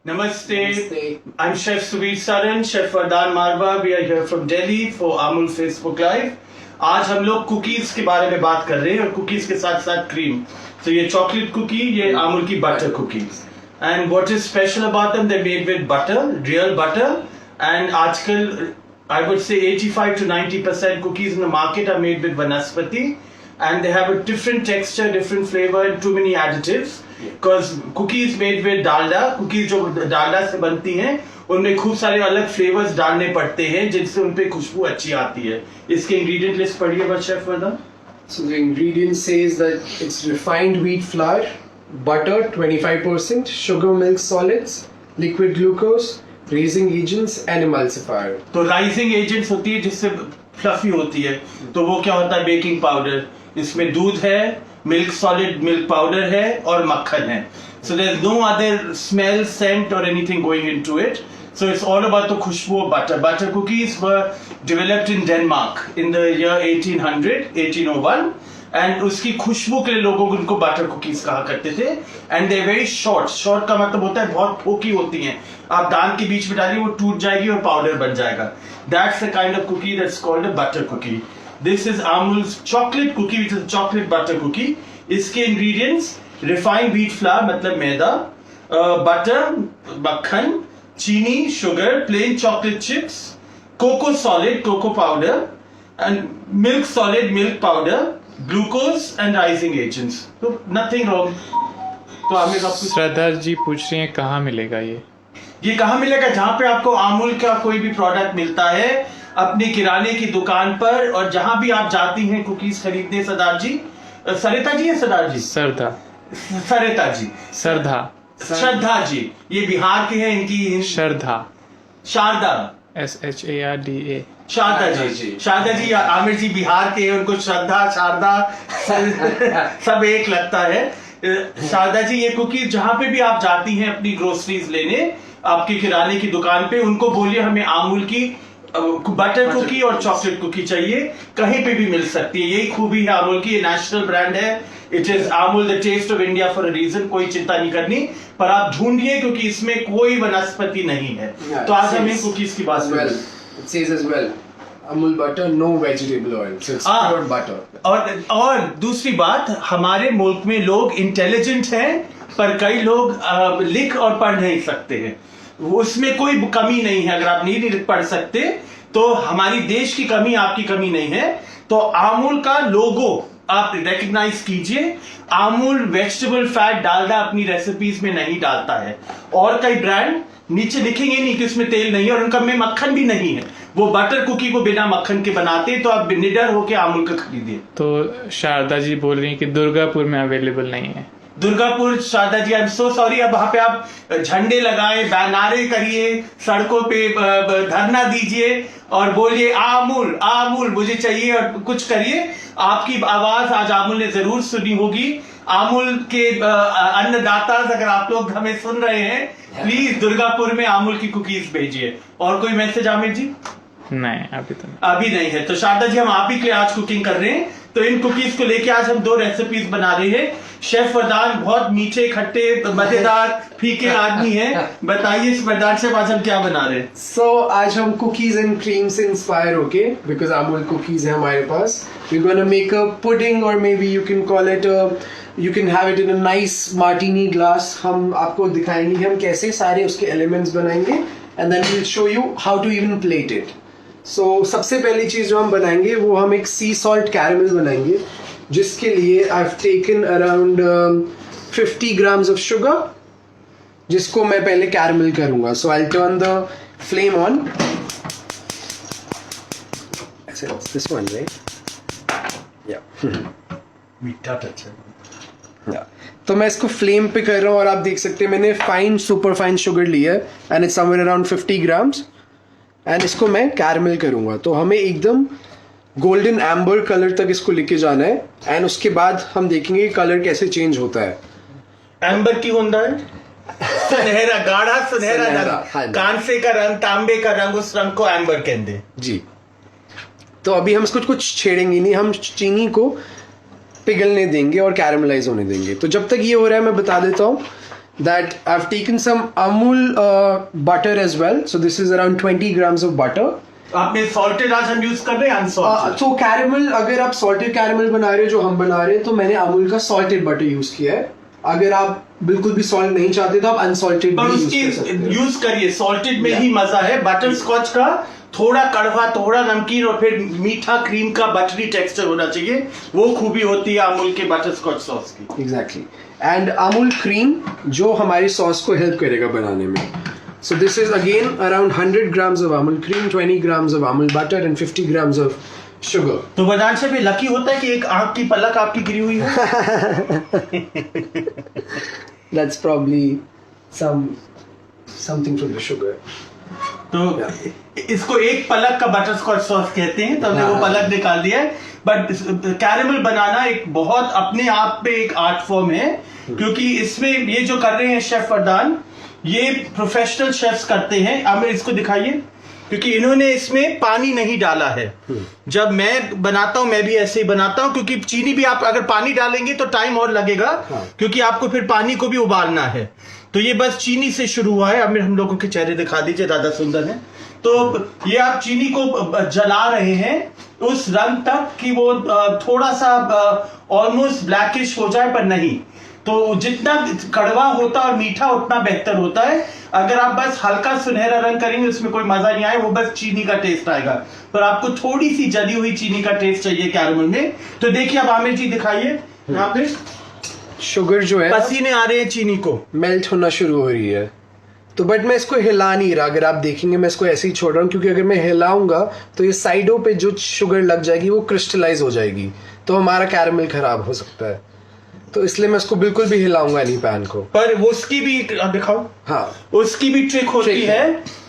Namaste. I'm Chef Subir Saran, Chef Vardhan Marwa. We are here from Delhi for Amul Facebook Live. आज हम लोग cookies के बारे में बात कर रहे हैं और कुकीज के साथ साथ क्रीम. So ये चॉकलेट कुकी, ये Amul की butter cookies. And what is special about them? They're made with butter, real butter. And आजकल I would say 85 to 90% cookies in the market are made with vanaspati. And they have a different texture, different flavor, and too many additives. Because cookies made with Dalda, cookies जो डालडा से बनती हैं, उनमें खूब सारे अलग flavours डालने पड़ते हैं जिनसे उन पे खुशबू अच्छी आती है. इसके इंग्रेडिएंट लिस्ट पढ़िए बस chef Vardhan. So the ingredient says that it's refined wheat flour, butter 25%, sugar, milk solids, liquid glucose, raising agents and emulsifier. तो राइजिंग एजेंट्स होती है जिससे फ्लफी होती है. तो वो क्या होता है? Baking powder. इसमें दूध है, मिल्क सॉलिड मिल्क पाउडर है और मक्खन है. So there's no other smell, scent or anything going into it. So it's all about the Khushboo of butter. Butter cookies were developed in Denmark in the year 1801. And उसकी खुशबू के लिए लोगों को उनको बटर कुकीज कहा करते थे. And they very short. Short का मतलब होता है बहुत फोकी होती हैं. आप दांत के बीच में डालिए वो टूट जाएगी और पाउडर बन जाएगा. That's the kind of cookie that's called a butter cookie. This is Amul's chocolate cookie, which is a chocolate butter cookie. इसके इंग्रेडिएंट्स रिफाइंड व्हीट फ्लावर मतलब मैदा, बटर मक्खन, चीनी sugar, plain chocolate chips, cocoa solid cocoa powder and milk solid milk powder, glucose and raising agents. तो nothing wrong. तो हमें श्रद्धा जी पूछ रही हैं कहाँ मिलेगा ये कहाँ मिलेगा? जहाँ पे आपको अमूल का कोई भी प्रोडक्ट मिलता है अपनी किराने की दुकान पर, और जहां भी आप जाती हैं कुकीज खरीदने. सरदार जी, सरिता जी है सरदार जी, सरदा सरिता जी, सरधा श्रद्धा जी, ये बिहार के हैं. इनकी श्रद्धा, शारदा, SHARDA. शारदा जी, शारदा जी आमिर जी बिहार के हैं. उनको श्रद्धा शारदा सब एक लगता है. शारदा जी, ये कुकी जहां पे भी आप जाती हैं अपनी ग्रोसरीज लेने, आपकी किराने की दुकान पे, उनको बोलिए हमें अमूल की बटर कुकी और चॉकलेट कुकी चाहिए. कहीं पे भी मिल सकती है. यही खूबी है अमूल की. ये नेशनल ब्रांड है. It is Amul the taste of India for a reason. कोई चिंता नहीं करनी, पर आप ढूंढिए क्योंकि इसमें कोई वनस्पति नहीं है. तो आज हमें कुकीज की बात करें. It says as well, Amul butter, no vegetable oil. So it's pure butter. और दूसरी बात, हमारे मुल्क में लोग इंटेलिजेंट हैं, पर कई लोग लिख और पढ़ नहीं सकते हैं. उसमें कोई कमी नहीं है. अगर आप नहीं लिख पढ़ सकते तो हमारी देश की कमी, आपकी कमी नहीं है. तो अमूल का लोगो आप रिकग्नाइज कीजिए. अमूल वेजिटेबल फैट डालडा अपनी रेसिपीज में नहीं डालता है. और कई ब्रांड नीचे लिखेंगे नहीं कि उसमें तेल नहीं है और उनका में मक्खन भी नहीं है. वो बटर कुकी को बिना मक्खन के बनाते. तो आप निडर होके अमूल का खरीदिए. तो शारदा जी बोल रही हैं कि दुर्गापुर में अवेलेबल नहीं है. Durgapur, Sharda ji I am so sorry. अब वहां पे आप झंडे लगाए, बैनारे करिए, सड़कों पे धरना दीजिए और बोलिए आमूल आमूल मुझे चाहिए, और कुछ करिए. आपकी आवाज आज आमूल ने जरूर सुनी होगी. आमूल के अन्नदाता, अगर आप लोग हमें सुन रहे हैं, प्लीज दुर्गापुर में आमूल की कुकीज भेजिए. और कोई मैसेज आमिर जी? नहीं, अभी नहीं है. तो शारदा जी, हम आप ही के लिए आज कुकिंग कर रहे हैं. तो इन कुकीज को लेके आज हम 2 रेसिपीज बना रहे हैं. शेफ वरदान बहुत मीठे खट्टे मजेदार फीके आदमी हैं. बताइए वरदान शेफ, आज हम क्या बना रहे हैं? So आज हम कुकीज एंड क्रीम से इंस्पायर होके, बिकॉज अमूल कुकीज है हमारे पास, we're gonna make a pudding, or maybe you can call it you can have it in a nice martini glass. हम आपको दिखाएंगे हम कैसे सारे उसके एलिमेंट्स बनाएंगे, and then we'll show you how to even plate it. So सबसे पहली चीज जो हम बनाएंगे वो हम एक सी सॉल्ट कैरमल बनाएंगे, जिसके लिए I've taken around 50 grams of sugar, जिसको मैं पहले कैरमल करूंगा. So I'll turn the flame on. It's this one, right? Yeah. मीठा टच है. तो मैं इसको फ्लेम पे कर रहा हूँ और आप देख सकते हैं मैंने फाइन सुपर फाइन शुगर लिया है, and it's somewhere around 50 grams. And इसको मैं कैरमल करूंगा. तो हमें एकदम गोल्डन एम्बर कलर तक इसको लेके जाना है, एंड उसके बाद हम देखेंगे कलर कैसे चेंज होता है. एम्बर की होता है सुनहरा, गाढ़ा सुनहरा रंग, कांसे का रंग, तांबे का रंग, उस रंग को एम्बर कहते हैं जी. तो अभी हम इसको कुछ छेड़ेंगे नहीं, हम चीनी को पिघलने देंगे और कैरमलाइज होने देंगे. तो जब तक ये हो रहा है मैं बता देता हूँ that I've taken some Amul butter as well. So this is around 20 grams of butter. आपने सॉल्टेड आज हम यूज कर रहे हैं अनसॉल्टेड? तो कैरेमल, अगर आप सॉल्टेड कैरेमल बना रहे हो जो हम बना रहे हैं, तो मैंने अमूल का सॉल्टेड बटर यूज किया है. अगर आप बिल्कुल भी सॉल्ट नहीं चाहते तो आप अनसॉल्टेड पर भी उसकी यूज कर सकते हो. यूज करिए, सॉल्टेड में ही मजा है. बटर स्कॉच का थोड़ा कड़वा, थोड़ा नमकीन और फिर मीठा क्रीम का बटरी टेक्सचर होना चाहिए. वो खूबी होती है अमूल के बटर स्कॉच सॉस की. एग्जैक्टली. एंड अमूल क्रीम जो हमारी सॉस को हेल्प करेगा बनाने में. So this is again around 100 grams of Amul cream, 20 grams of Amul butter and 50 grams of sugar. तो बदान से भी लकी होता है कि एक आंख की पलक आपकी गिरी हुई है. That's probably something from the sugar. तो इसको एक पलक का बटर स्कॉच सॉस कहते हैं. तो हमने वो पलक निकाल दिया है. बट कैरेमल बनाना एक बहुत अपने आप पे एक आर्ट फॉर्म है, क्योंकि इसमें ये जो कर रहे हैं शेफ वरदान, ये प्रोफेशनल शेफ्स करते हैं. अब इसको दिखाइए, क्योंकि इन्होंने इसमें पानी नहीं डाला है. जब मैं बनाता हूं मैं भी ऐसे ही बनाता हूं, क्योंकि चीनी भी आप अगर पानी डालेंगे तो टाइम और लगेगा. क्योंकि आपको फिर पानी को भी उबालना है. तो ये बस चीनी से शुरू हुआ है. अब हम लोगों के चेहरे दिखा दीजिए, ज्यादा सुंदर है. तो ये आप चीनी को जला रहे हैं उस रंग तक कि वो थोड़ा सा ऑलमोस्ट ब्लैकिश हो जाए, पर नहीं. तो जितना कड़वा होता और मीठा उतना बेहतर होता है. अगर आप बस हल्का सुनहरा रंग करेंगे उसमें कोई मजा नहीं आए, वो बस चीनी का टेस्ट आएगा. पर आपको थोड़ी सी जली हुई चीनी का टेस्ट चाहिए कैरेमल में. तो देखिए, अब आमिर जी दिखाइए, यहाँ पे शुगर जो है पसीने आ रहे हैं चीनी को, मेल्ट होना शुरू हो रही है. तो बट मैं इसको हिला नहीं रहा. अगर आप देखेंगे मैं इसको ऐसे ही छोड़ रहा हूँ, क्योंकि अगर मैं हिलाऊंगा तो ये साइडों पे जो शुगर लग जाएगी वो क्रिस्टलाइज हो जाएगी, तो हमारा कैरेमल खराब हो सकता है. तो इसलिए मैं इसको बिल्कुल भी हिलाऊंगा नहीं पैन को. पर वो उसकी भी दिखाओ. हाँ, उसकी भी ट्रिक होती है.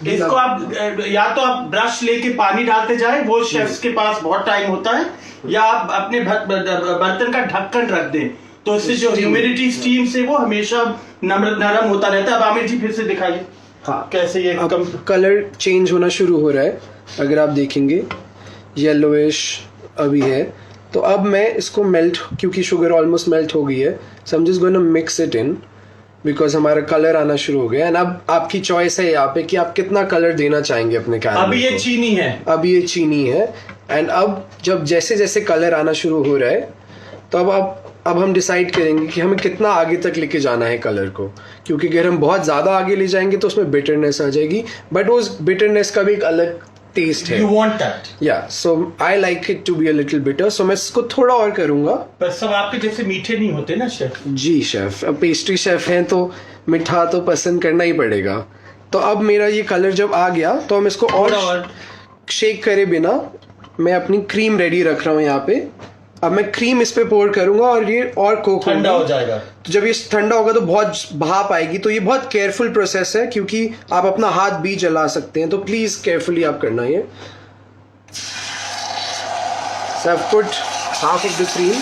इसको आप या तो आप ब्रश लेके पानी डालते जाए, वो शेफ्स के पास बहुत टाइम होता है, या आप अपने बर्तन का ढक्कन रख दें, तो उससे जो ह्यूमिडिटी स्टीम से वो हमेशा नरम होता रहता है. अब आमिर जी फिर से दिखाइए. हाँ, कैसे ये कलर चेंज होना शुरू हो रहा है. अगर आप देखेंगे येलोइश अभी है. तो अब मैं इसको मेल्ट, क्योंकि शुगर ऑलमोस्ट मेल्ट हो गई है, so I am just going to mix it in, because हमारा कलर आना शुरू हो गया. एंड अब आपकी चॉइस है यहाँ पे कि आप कितना कलर देना चाहेंगे अपने कैरेमल को. अभी ये चीनी है. अभी ये चीनी है. एंड अब जब जैसे जैसे कलर आना शुरू हो रहा है, तो अब हम डिसाइड करेंगे कि हमें कितना आगे तक लेके जाना है कलर को. क्योंकि अगर हम बहुत ज़्यादा आगे ले जाएंगे तो उसमें बिटरनेस आ जाएगी, बट उस बिटरनेस का भी एक अलग टेस्ट है. You want that? Yeah, so I like it to be a little bitter, so मैं इसको थोड़ा और करूँगा. पर सब आपके जैसे मीठे नहीं होते ना शेफ. जी शेफ, अब पेस्ट्री शेफ हैं तो मीठा तो पसंद करना ही पड़ेगा. तो अब मेरा ये कलर जब आ गया तो हम इसको और शेक करे बिना मैं अपनी क्रीम रेडी रख रहा हूँ यहाँ पे. अब मैं क्रीम इस पे पोर करूंगा और ये और कोक ठंडा हो जाएगा. तो जब ये ठंडा होगा तो बहुत भाप आएगी. तो ये बहुत केयरफुल प्रोसेस है, क्योंकि आप अपना हाथ भी जला सकते हैं. तो प्लीज केयरफुली आप करना ये. So I've put half of the cream.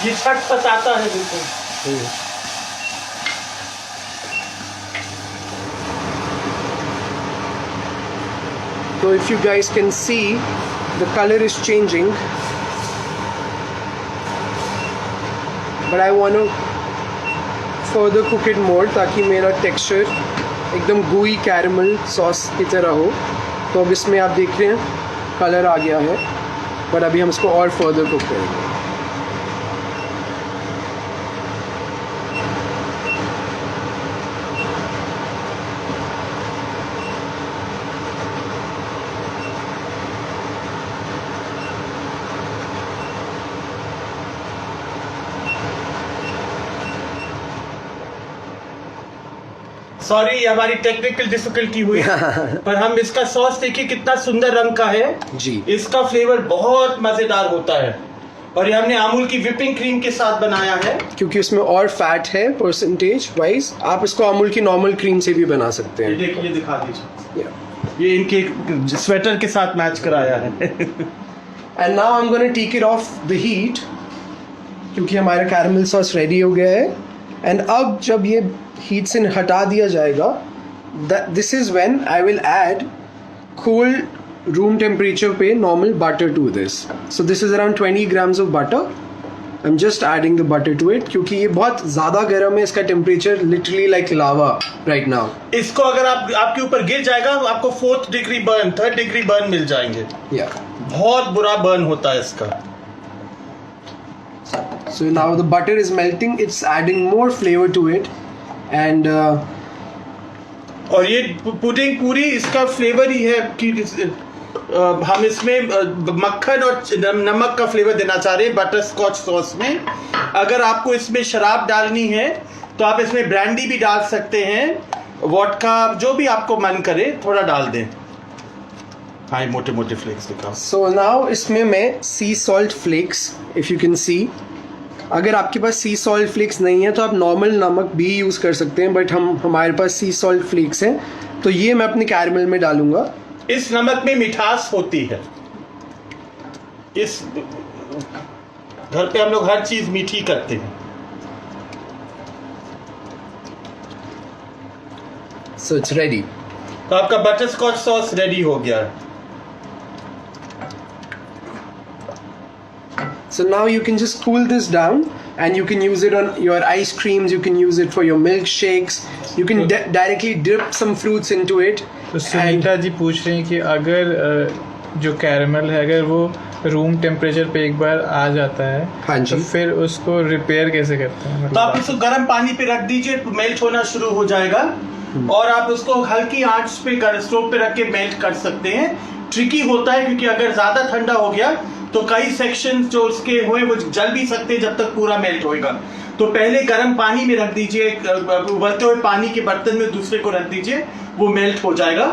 ये छटपटाता है बिल्कुल. So if you guys can see, the color is changing. But I want to further cook it more, ताकि मेरा टेक्सचर एकदम gooey कैरेमल सॉस की तरह हो. तो अब इसमें आप देख रहे हैं कलर आ गया है, पर अभी हम इसको और फर्दर कुक करेंगे. सॉरी, ये हमारी टेक्निकल डिफिकल्टी हुई. पर हम इसका सॉस देखिए कितना सुंदर रंग का है जी. इसका फ्लेवर बहुत मजेदार होता है. और ये हमने अमूल की विपिंग क्रीम के साथ बनाया है, क्योंकि उसमें और फैट है परसेंटेज वाइज. आप इसको अमूल की नॉर्मल क्रीम से भी बना सकते ये हैं. देखिए, दिखा दीजिए. Yeah. ये इनके स्वेटर के साथ मैच कराया है. And now I am gonna take it off the heat, क्योंकि हमारा कैरेमल सॉस रेडी हो गया है. एंड अब जब ये हीट से हटा दिया जाएगा, this is when I will add cold room temperature पे normal butter to this. So this is around 20 grams of butter. I'm just adding the butter to it क्योंकि ये बहुत ज़्यादा गर्म है, इसका temperature literally like lava right now. इसको अगर आपके ऊपर गिर जाएगा आपको 4th degree burn 3rd degree burn मिल जाएंगे. बहुत बुरा बर्न होता है इसका. So now the butter is melting, it's adding more flavor to it and और ये पुडिंग पूरी इसका फ्लेवर ही है कि हम इसमें मक्खन और नमक का फ्लेवर देना चाह रहे हैं बटर स्कॉच सॉस में. अगर आपको इसमें शराब डालनी है तो आप इसमें ब्रांडी भी डाल सकते हैं, वोडका, जो भी आपको मन करे थोड़ा डाल दें. हाँ, मोटे मोटे फ्लेक्स दिखाओ. So now इसमें मैं sea salt flakes, if you can see, अगर आपके पास सी सॉल्ट फ्लेक्स नहीं है तो आप नॉर्मल नमक भी यूज़ कर सकते हैं, बट हमारे पास सी सॉल्ट फ्लेक्स हैं तो ये मैं अपने कैरमल में डालूंगा. इस नमक में मिठास होती है. इस घर पे हम लोग हर चीज मीठी करते हैं. So it's ready. तो आपका बटर स्कॉच सॉस रेडी हो गया. So now you can just cool this down and you can use it on your ice creams, you can use it for your milkshakes, you can directly dip some fruits into it. तो सुनीता जी पूछ रही हैं कि अगर जो caramel है अगर वो रूम टेम्परेचर पे एक बार आ जाता है, हाँ जी, तो फिर उसको रिपेयर कैसे करते हैं? तो आप इसको गर्म पानी पे रख दीजिए, मेल्ट होना शुरू हो जाएगा और आप उसको हल्की आंच पे स्टोव पे रख के मेल्ट कर सकते हैं. ट्रिकी होता है क्योंकि अगर ज्यादा ठंडा हो गया तो कई सेक्शन जो उसके हुए वो जल भी सकते हैं जब तक पूरा मेल्ट होएगा. तो पहले गर्म पानी में रख दीजिए, उबलते हुए पानी के बर्तन में दूसरे को रख दीजिए, वो मेल्ट हो जाएगा,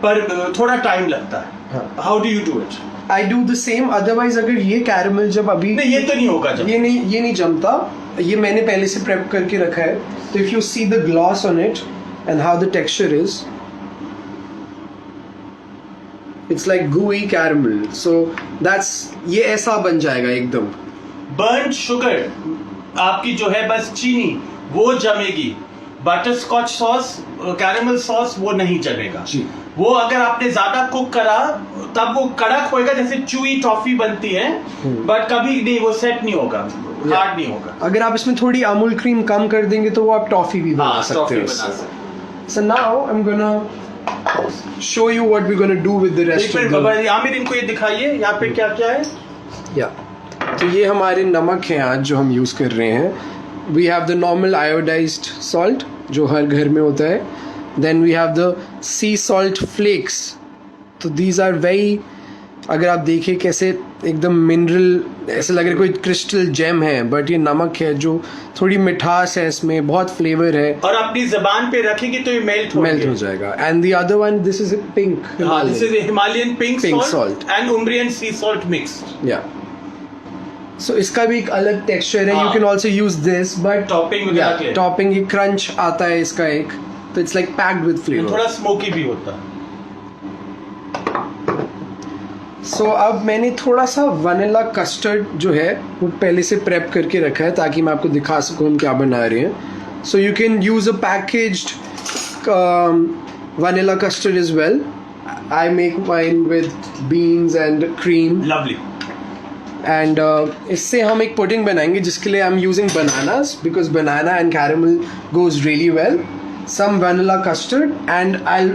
पर थोड़ा टाइम लगता है. How do you do it? I do the same. Otherwise अगर ये कैरमल जब अभी नहीं, ये तो नहीं होगा जब ये नहीं जमता, ये मैंने पहले से प्रेप करके रखा है. तो if you see the gloss on it and how the texture is, it's like gooey caramel. So that's ये ऐसा बन जाएगा एकदम. बर्न शुगर आपकी जो है बस चीनी वो जमेगी. Butterscotch sauce, caramel sauce वो नहीं जमेगा जी. वो अगर आपने ज्यादा कुक करा तब वो कड़क होएगा, जैसे चुई टॉफी बनती है, बट कभी नहीं वो सेट नहीं होगा, हार्ड नहीं होगा. अगर आप इसमें थोड़ी अमूल क्रीम कम कर देंगे तो वो आप टॉफी भी बना सकते हो. So now I'm gonna show you what we're gonna do with the rest of the. Aamir इनको ये दिखाइए यहाँ पे क्या क्या है. तो ये हमारे नमक हैं आज जो हम यूज़ कर रहे हैं. We have the normal iodized salt जो हर घर में होता है. Then we have the sea salt flakes. तो these are very, अगर आप देखें कैसे एकदम मिनरल, ऐसे लग रहा है कोई क्रिस्टल जेम है, बट ये नमक है जो थोड़ी मिठास है, इसमें बहुत फ्लेवर है और अपनी जबान पे रखेंगे तो ये मेल्ट हो जाएगा. And the other one, this is pink, this is Himalayan pink salt and Umbrian C salt mixed. या सो इसका भी एक अलग टेक्सचर है. You can also use this, but topping ये क्रंच आता है इसका एक, तो it's like packed with flavour. थोड़ा स्मोकी भी होता है. सो अब मैंने थोड़ा सा वनीला कस्टर्ड जो है वो पहले से प्रेप करके रखा है ताकि मैं आपको दिखा सकूँ हम क्या बना रहे हैं. So you can use a packaged vanilla custard as well. I make mine with beans and cream. Lovely. And इससे हम एक पुडिंग बनाएंगे जिसके लिए I am using bananas because banana and caramel goes really well. Some vanilla custard and I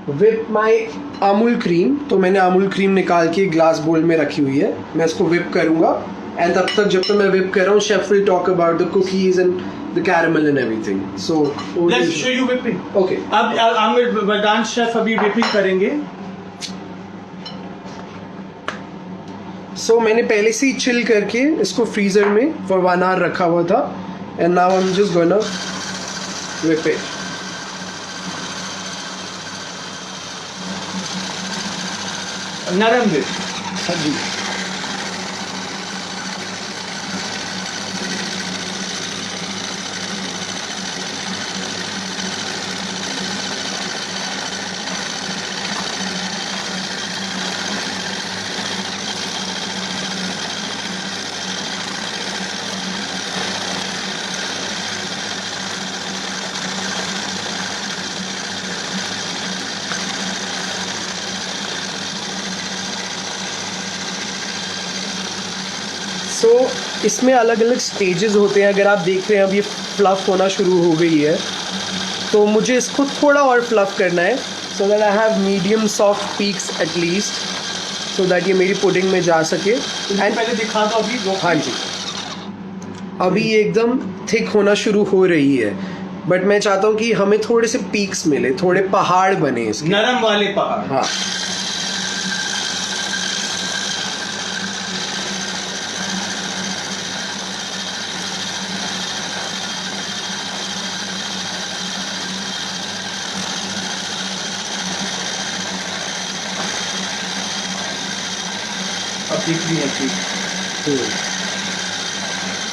whip my Amul cream. तो मैंने Amul cream निकाल के ग्लास बोल में रखी हुई है, मैं इसको विप करूंगा. एंड तब तक जब तक मैं विप कर रहा हूँ, chef will talk about the cookies and the caramel and everything. So let's show you whipping. Okay, अब आमिर वरदान शेफ अभी विपिंग करेंगे. सो मैंने पहले से ही चिल करके इसको फ्रीजर में फॉर 1 hour रखा हुआ था. And now I am just gonna whip it. नरम विप. हाँ जी. So इसमें अलग अलग स्टेजेस होते हैं. अगर आप देख रहे हैं अब ये फ्लफ़ होना शुरू हो गई है, तो मुझे इसको थोड़ा और फ्लफ़ करना है so that I have medium soft peaks at least, so that ये मेरी पुडिंग में जा सके. एंड पहले दिखा दो अभी वो. हाँ जी, अभी ये एकदम थिक होना शुरू हो रही है, बट मैं चाहता हूँ कि हमें थोड़े से पीक्स मिले, थोड़े पहाड़ बने इसके. नरम वाले पहाड़. हाँ, अब दिख रही है ठीक.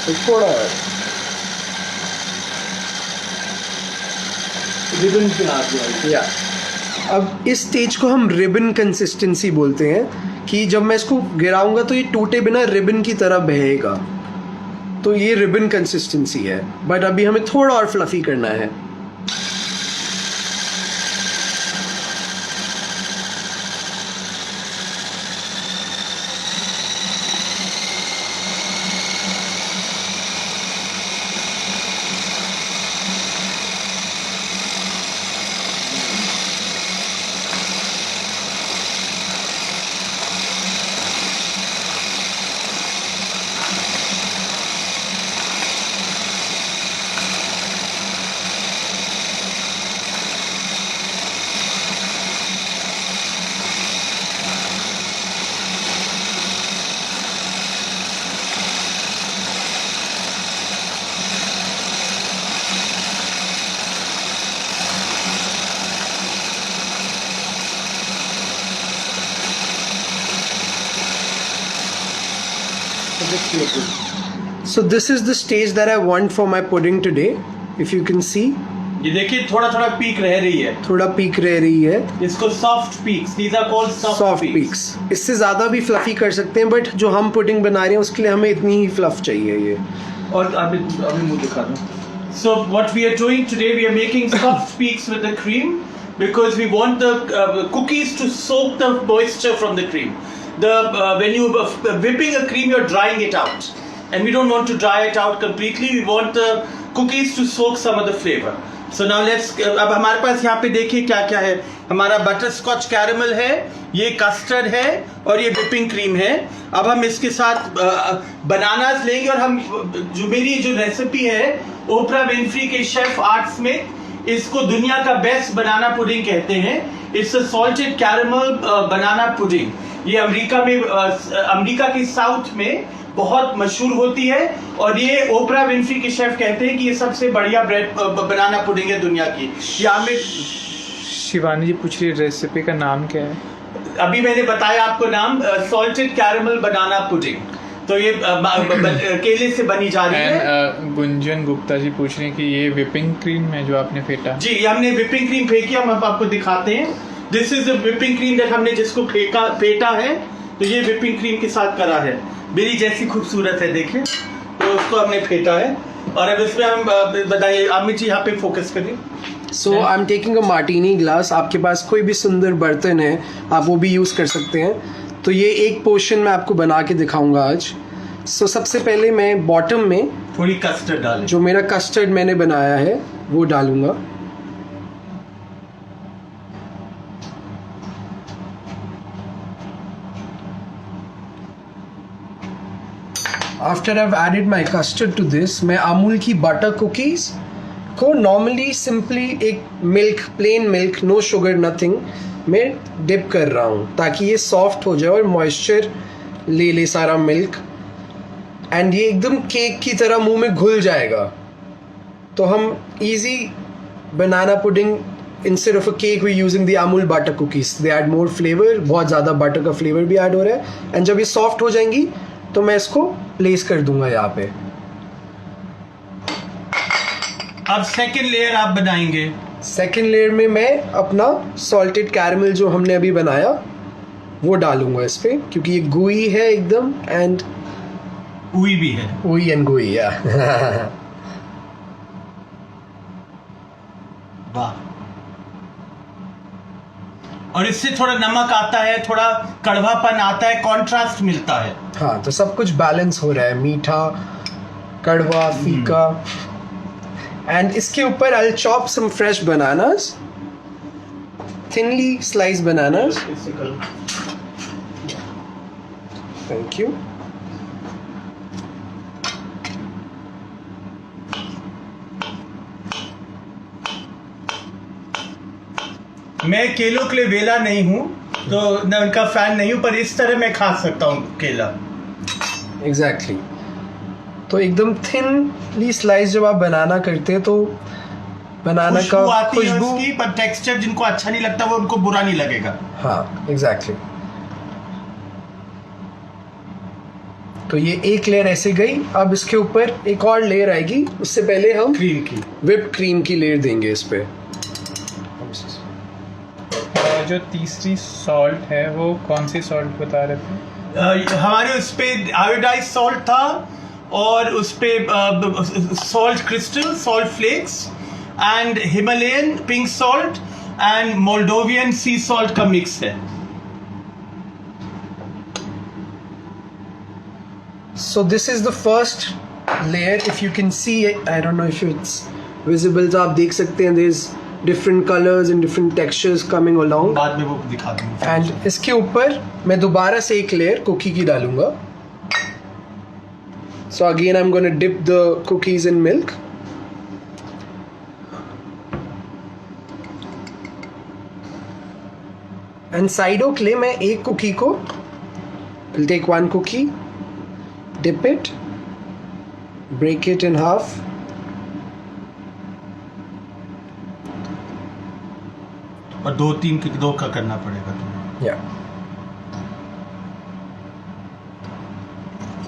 तो थोड़ा रिबन पे आ गया. या अब इस स्टेज को हम रिबन कंसिस्टेंसी बोलते हैं, कि जब मैं इसको गिराऊंगा तो ये टूटे बिना रिबन की तरह बहेगा. तो ये रिबन कंसिस्टेंसी है, बट अभी हमें थोड़ा और फ्लफी करना है. So this is the stage that I want for my pudding today. If you can see, ये देखिए थोड़ा थोड़ा पीक रह रही है. थोड़ा पीक रह रही है. इसको soft peaks, these are called soft peaks. इससे ज़्यादा भी फ्लफी कर सकते हैं, बट जो हम पुडिंग बना रहे हैं उसके लिए हमें इतनी ही फ्लफ चाहिए ये. और अभी मुंह दिखा दो. So what we are doing today, we are making soft peaks with the cream because we want the cookies to soak the moisture from the cream. When you whipping a cream, you're drying it out, and we don't want to dry it out completely. We want the cookies to soak some of the flavor. So now let's. अब हमारे पास यहाँ पे देखिए क्या क्या है. हमारा butter scotch caramel है, ये कस्टर्ड है और ये whipping क्रीम है. अब हम इसके साथ बनानास लेंगे और हम जो मेरी जो रेसिपी है ओपरा विनफ्री के शेफ आर्ट स्मिथ, इसको दुनिया का बेस्ट बनाना पुडिंग कहते हैं. It's a salted caramel banana pudding. ये अमेरिका के साउथ में बहुत मशहूर होती है और ये ओपरा विनफ्री के शेफ कहते हैं कि ये सबसे बढ़िया ब्रेड बनाना पुडिंग है दुनिया की. यहाँ में शिवानी जी पूछ रही रेसिपी का नाम क्या है? अभी मैंने बताया आपको नाम, सॉल्टेड कैरमल बनाना पुडिंग. तो ये केले से बनी जा रही है. गुंजन गुप्ता जी पूछ रहे हैं कि ये विपिंग क्रीम है जो आपने फेंटा. जी, ये हमने विपिंग क्रीम फेंकी, हम आपको दिखाते हैं. This is the whipping cream that हमने जिसको फेंटा है, तो ये विपिंग क्रीम के साथ करा है. मेरी जैसी खूबसूरत है देखिए, तो उसको हमने फेंटा है. और अब इसमें हम बताइए अमित जी यहाँ पे फोकस करिए. So I am taking a martini glass. आपके पास कोई भी सुंदर बर्तन है आप वो भी यूज़ कर सकते हैं. तो ये एक पोर्शन मैं आपको बना के दिखाऊंगा आज. सो सबसे पहले मैं बॉटम में थोड़ी कस्टर्ड डालें. जो मेरा कस्टर्ड मैंने बनाया है वो डालूंगा. After I have added my custard to this, मैं अमूल की बटर कुकीज़ को नॉर्मली सिंपली एक milk, plain milk, no sugar nothing में डिप कर रहा हूँ ताकि ये सॉफ्ट हो जाए और मॉइस्चर ले सारा मिल्क, एंड ये एकदम केक की तरह मुंह में घुल जाएगा. तो हम easy banana pudding instead of a cake we using the Amul butter cookies. They add more flavour, बहुत ज़्यादा बटर का फ्लेवर भी ऐड हो रहा है. एंड जब ये सॉफ्ट हो जाएंगी तो मैं इसको प्लेस कर दूंगा यहाँ पे. अब सेकंड लेयर आप बनाएंगे. सेकंड लेयर में मैं अपना सॉल्टेड कैरमल जो हमने अभी बनाया वो डालूंगा इस पे, क्योंकि ये gooey है एकदम, एंड उई भी है. gooey and gooey, yeah. वाह. और इससे थोड़ा नमक आता है, थोड़ा कड़वापन आता है, कंट्रास्ट मिलता है. हाँ, तो सब कुछ बैलेंस हो रहा है, मीठा, कड़वा, फीका. एंड इसके ऊपर I chop some fresh bananas, thinly slice bananas. Thank you. मैं केलों के लिए वेला नहीं हूँ, तो मैं उनका फैन नहीं हूँ, पर इस तरह मैं खा सकता हूँ केला. एग्जैक्टली. तो एकदम थिनली स्लाइस जब आप बनाना करते हैं तो बनाना का खुशबू आती है खुशबू. उसकी, पर टेक्सचर जिनको अच्छा नहीं लगता वो उनको बुरा नहीं लगेगा. हाँ, एग्जैक्टली. तो ये एक लेयर ऐसे गई. अब इसके ऊपर एक और लेयर आएगी. उससे पहले हम क्रीम की. व्हिप्ड क्रीम की लेयर देंगे इस पे. जो तीसरी सॉल्ट है वो कौन सी सॉल्ट बता रहे थे? हमारे उस पे आयोडाइज सॉल्ट था, और उस पे salt crystal, salt flakes, and Himalayan pink salt and Moldovian sea salt का मिक्स है. So this is the first layer. If you can see, I don't know if it's visible. तो आप देख सकते हैं there's different colors and different textures coming along. बाद में वो दिखा दूंगा. And इसके ऊपर मैं दोबारा से एक लेयर कुकी की डालूंगा. So again I'm going to dip the cookies in milk. And साइडों के लिए मैं एक कुकी को, I'll take one cookie, dip it, break it in half. और दो का करना पड़ेगा. Yeah.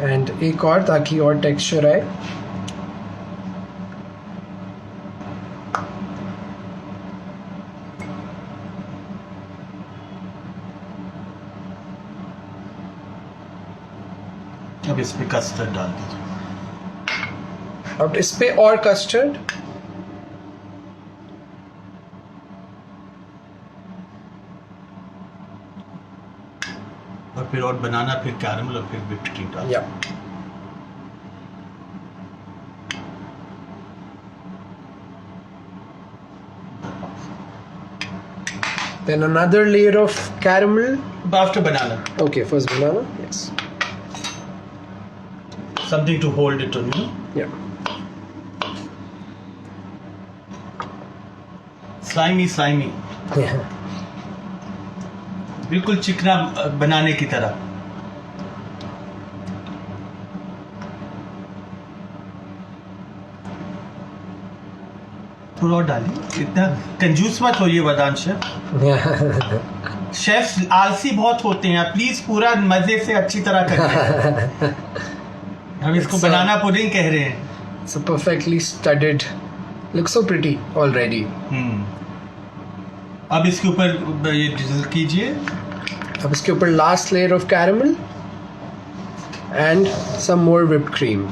And एक और, ताकि और टेक्सचर आए. अब इस पे कस्टर्ड डाल दीजिए. अब इस पे और कस्टर्ड. और फिर और बनाना, फिर कैरमल, और फिर व्हिप्ड क्रीम डाल. Yeah. Then another layer of caramel. After banana, Okay, first banana. Yes. Something to hold it on, you. Yeah. Slimy Yeah. बिल्कुल चिकना बनाने की तरह. थोड़ा और डालिए. इतना कंजूस मत होइए वदान शेफ. शेफ्स आलसी बहुत होते हैं. प्लीज पूरा मजे से अच्छी तरह करिए. हम इसको It's बनाना पुडिंग कह रहे हैं. It's a perfectly studded. Looks so pretty already. अब इसके ऊपर ये drizzle कीजिए. अब इसके ऊपर last layer of caramel and some more whipped cream.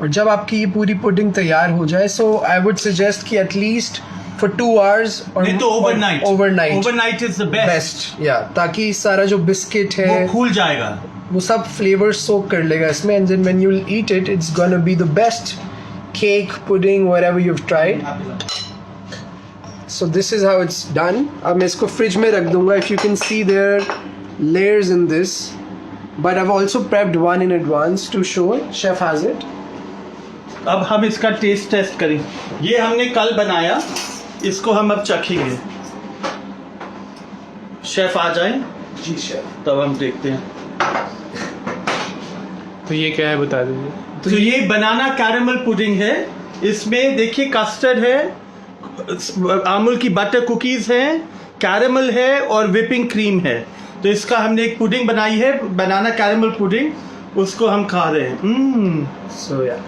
और जब आपकी ये पूरी पुडिंग तैयार हो जाए, सो आई वुड सजेस्ट कि एटलीस्ट फॉर 2 hours और नहीं तो overnight. Overnight is the best. या ताकि सारा जो बिस्किट है वो फूल जाएगा. वो सब फ्लेवर सोक कर लेगा इसमें, and then when you will eat it, it's gonna be the best cake, pudding, whatever you have tried. So this is how it's done. अब मैं इसको फ्रिज में रख दूंगा. If you can see there layers in this, but I've also prepped one in advance to show it. Chef has it. अब हम इसका test करें. ये हमने कल बनाया, इसको हम अब चखेंगे. शेफ आ जाएं जी शेफ. तब हम देखते हैं. तो ये क्या है बता दीजिए. तो ये बनाना कैरेमल पुडिंग है. इसमें देखिए कस्टर्ड है, अमूल की बटर कुकीज हैं, कैरेमल है और व्हिपिंग क्रीम है. तो इसका हमने एक पुडिंग बनाई है, बनाना कैरेमल पुडिंग. उसको हम खा रहे हैं. So yeah.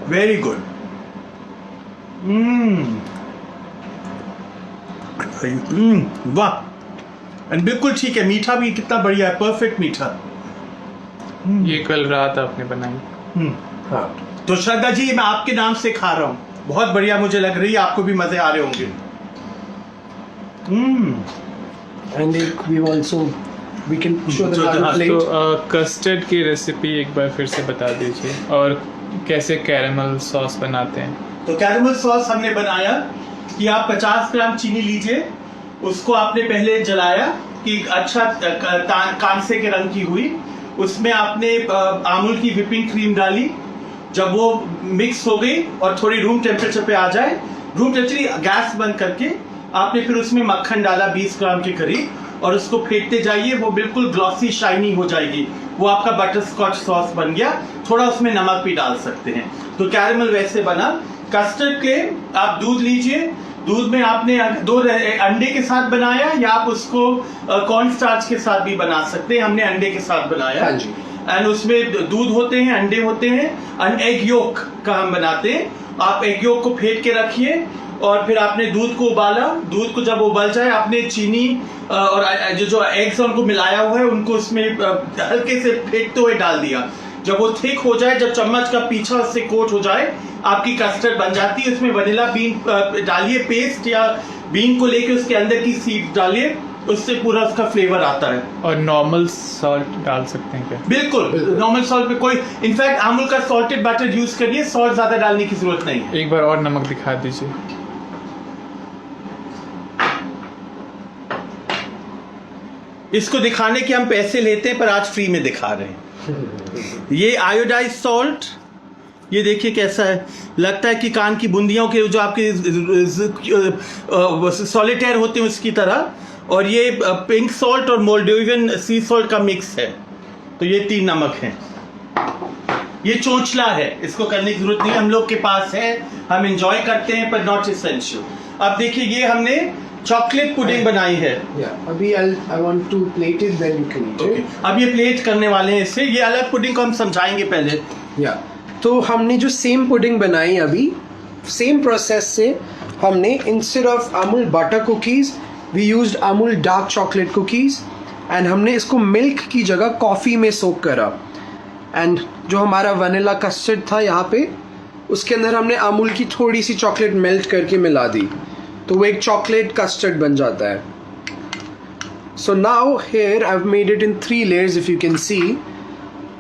Very good. वाह, एंड बिल्कुल ठीक है, मीठा भी कितना बढ़िया है, परफेक्ट मीठा। ये कल रात आपने बनाई। हाँ। तो श्रद्धा जी, मैं आपके नाम से खा रहा हूँ, बहुत बढ़िया मुझे लग रही है, आपको भी मजे आ रहे होंगे। And we can show the So the- other plate. तो कस्टर्ड की रेसिपी एक बार फिर से बता दीजिए, और कैसे कैरेमल सॉस बनाते हैं। तो कैरेमल सॉस हमने बनाया कि आप 50 ग्राम चीनी लीजिए, उसको आपने पहले जलाया कि अच्छा कांसे के रंग की हुई, उसमें आपने अमूल की व्हिपिंग क्रीम डाली। जब वो मिक्स हो गई और थोड़ी रूम टेम्परेचर पे आ जाए, रूम टेम्परेचर गैस बंद करके आपने फिर उसमें मक्खन डाला 20 ग्राम के करीब, और उसको फेंटते जाइए, वो बिल्कुल ग्लॉसी शाइनी हो जाएगी, वो आपका बटर स्कॉच सॉस बन गया। थोड़ा उसमें नमक भी डाल सकते हैं। तो कैरेमल वैसे बना। कस्टर्ड के आप दूध लीजिए, दूध में आपने 2 अंडे के साथ बनाया, या आप उसको कॉर्न स्टार्च के साथ भी बना सकते हैं, हमने अंडे के साथ बनाया। हाँ जी। एंड उसमें दूध होते हैं, अंडे होते हैं, एंड एग योक का हम बनाते हैं। आप एग योक को फेंट के रखिए, और फिर आपने दूध को उबाला। दूध को जब उबल जाए, आपने चीनी और जो एग्स उनको मिलाया हुआ है उनको उसमें हल्के से फेंटते हुए डाल दिया। जब वो थिक हो जाए, जब चम्मच का पीछा उससे कोट हो जाए, आपकी कस्टर्ड बन जाती है। उसमें वनीला बीन डालिए पेस्ट, या बीन को लेके उसके अंदर की सीड डालिए, उससे पूरा उसका फ्लेवर आता है। और नॉर्मल सॉल्ट डाल सकते हैं क्या? बिल्कुल, नॉर्मल सॉल्ट पे कोई, इनफैक्ट अमूल का सॉल्टेड बटर यूज करिए, सॉल्ट ज्यादा डालने की जरूरत नहीं है। एक बार और नमक दिखा दीजिए। इसको दिखाने के हम पैसे लेते हैं, पर आज फ्री में दिखा रहे हैं। ये आयोडाइज सॉल्ट, ये देखिए कैसा है, लगता है कि कान की बूंदियों के जो आपके सॉलिटेयर होते हैं उसकी तरह। और ये पिंक सॉल्ट और मोल्डोवियन सी सॉल्ट का मिक्स है। तो ये 3 नमक हैं। ये चोंचला है, इसको करने की जरूरत नहीं, हम लोग के पास है, हम एंजॉय करते हैं, पर नॉट एसेंशियल। अब देखिए, ये हमने चॉकलेट पुडिंग बनाई है। अभी I want to plate it, then you can eat it. अब ये प्लेट करने वाले हैं इससे। ये अलग पुडिंग को हम समझाएंगे पहले। तो हमने जो सेम पुडिंग बनाई अभी, सेम प्रोसेस से हमने instead of Amul butter cookies we used Amul dark chocolate cookies, and हमने इसको मिल्क की जगह कॉफ़ी में सोक करा। एंड जो हमारा वनीला कस्टर्ड था यहाँ पे, उसके अंदर हमने अमूल की थोड़ी सी चॉकलेट मेल्ट करके मिला दी, तो वो एक चॉकलेट कस्टर्ड बन जाता है। So now here I have made it in 3 layers, if you can see.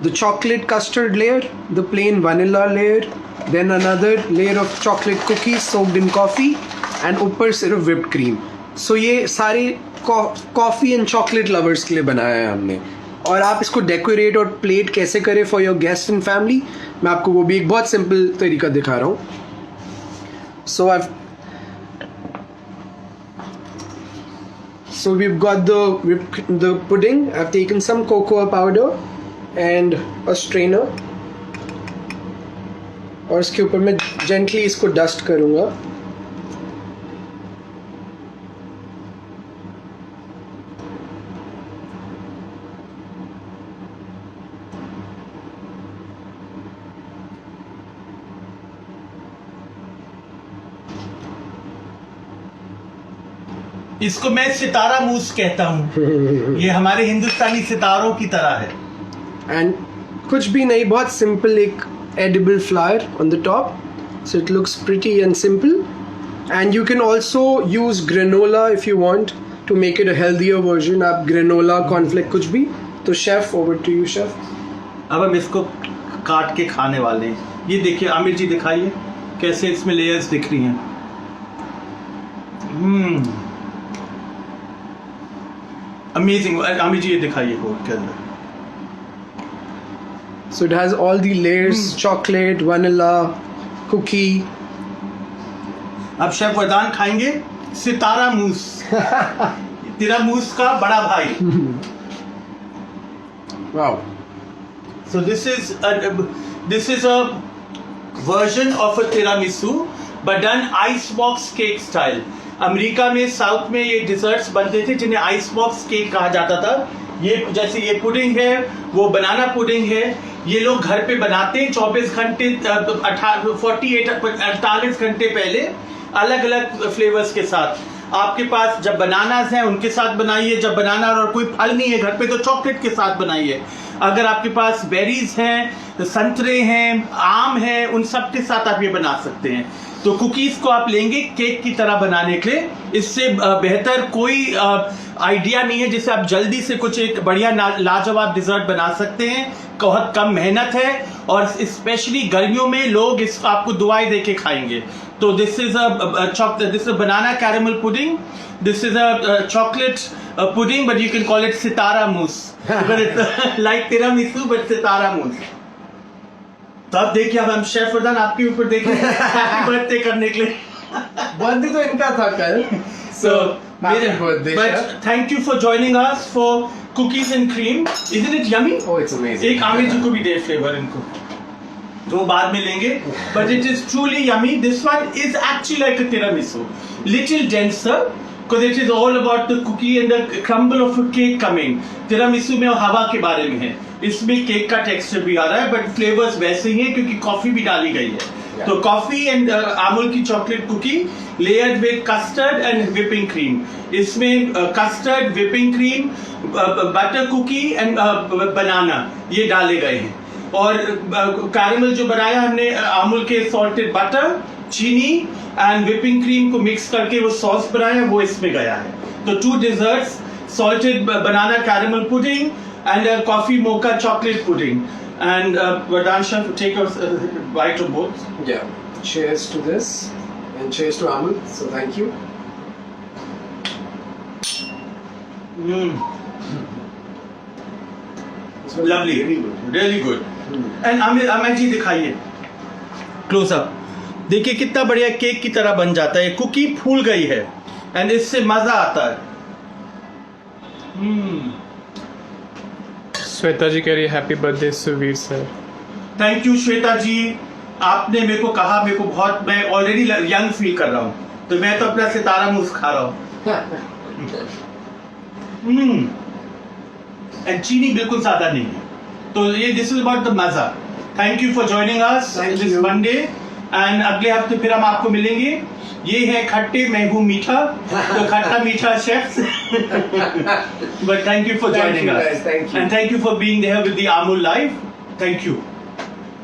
The chocolate custard layer, the plain vanilla layer, then another layer of chocolate cookies soaked in coffee, and ऊपर सिर्फ whipped cream. So ये सारे coffee and chocolate lovers के लिए बनाया है हमने। और आप इसको डेकोरेट और प्लेट कैसे करें for your guest and family, मैं आपको वो भी एक बहुत सिंपल तरीका दिखा रहा हूँ। So we've got the pudding. I've taken some cocoa powder and a strainer, और इसके ऊपर मैं gently इसको डस्ट करूँगा। इसको मैं सितारा मूस कहता हूँ। ये हमारे हिंदुस्तानी सितारों की तरह है। एंड कुछ भी नहीं, बहुत सिंपल, एक edible flower on the top, so it looks pretty and simple. And you can also use granola if you want to make it a healthier version. आप granola, cornflake कुछ भी। तो chef, over to you chef. अब हम इसको काट के खाने वाले हैं। ये देखिए, आमिर जी दिखाइए कैसे इसमें लेयर्स दिख रही हैं। अमेजिंग। आमिर जी ये दिखाइए बोर्ड के अंदर। So it has all the layers, chocolate, vanilla, cookie. अब शेफ वरदान खाएंगे सितारा मूस। तेरा मूस का बड़ा भाई। Wow. So this is a version of a tiramisu but done ice box cake style. America में साउथ में ये डिजर्ट्स बनते थे जिन्हें आइस बॉक्स केक कहा जाता था। ये जैसे ये पुडिंग है, वो बनाना पुडिंग है। ये लोग घर पे बनाते हैं 24 घंटे 48 घंटे पहले अलग अलग फ्लेवर्स के साथ। आपके पास जब बनानास हैं उनके साथ बनाइए, जब बनाना और कोई फल नहीं है घर पे तो चॉकलेट के साथ बनाइए। अगर आपके पास बेरीज हैं, संतरे हैं, आम है, उन सब के साथ आप ये बना सकते हैं। तो कुकीज को आप लेंगे केक की तरह बनाने के लिए, इससे बेहतर कोई आइडिया नहीं है जिससे आप जल्दी से कुछ एक बढ़िया लाजवाब डिजर्ट बना सकते हैं। बहुत कम मेहनत है और स्पेशली गर्मियों में लोग इस आपको दुआएं देके खाएंगे। तो this is a banana caramel pudding, this is a chocolate pudding but you can call it Sitara mousse, like tiramisu but Sitara mousse. तो आप देखिए, अब हम शेफ वर्धन आपके ऊपर देखें बर्थडे करने के लिए। बर्थडे तो इनका था कल, So, happy birthday, but chef. thank you for joining us for cookies and cream. Isn't it yummy? Oh, it's amazing. एक आमिर जी को भी दे फ्लेवर इनको, वो बाद में लेंगे। But it is truly yummy. This one is actually like a tiramisu, little denser, because it is all about the cookie and the crumble of a cake coming. tiramisu में हवा के बारे में है, इसमें केक का टेक्सचर भी आ रहा है, बट फ्लेवर्स वैसे ही हैं क्योंकि कॉफी भी डाली गई है। तो कॉफी एंड अमूल की chocolate cookie layered with custard and whipping cream. इसमें custard, whipping cream, butter cookie and banana ये डाले गए हैं। और कैरेमल जो बनाया हमने अमूल के सॉल्टेड बटर, चीनी एंड विपिंग क्रीम को मिक्स करके वो सॉस बनाया, वो इसमें गया है। तो 2 desserts, salted banana caramel pudding and a coffee mocha chocolate pudding. And Vardhan Chef, take a bite of both. Yeah. Cheers to this and cheers to Amul. So thank you. Lovely, really good. And Amit ji दिखाइए close up, देखिए कितना बढ़िया cake की तरह बन जाता है। Cookie फूल गई है एंड इससे मजा आता है। श्वेता जी कह रही है happy birthday Suveer sir. Thank you Shweta ji, आपने मेरे को कहा, मेरे को बहुत, मैं ऑलरेडी यंग फील कर रहा हूँ, तो मैं तो अपना सितारा मूस खा रहा हूँ। एंड चीनी बिल्कुल ज्यादा नहीं है, तो ये दिस इज अबाउट द मजा। Thank you for joining us this Monday, and अगले हफ्ते फिर हम आपको मिलेंगे। ये है खट्टे, मैं हूँ मीठा, तो खट्टा मीठा chefs. But thank you for joining us, Thank you. And thank you for being there with the Amul live. Thank you.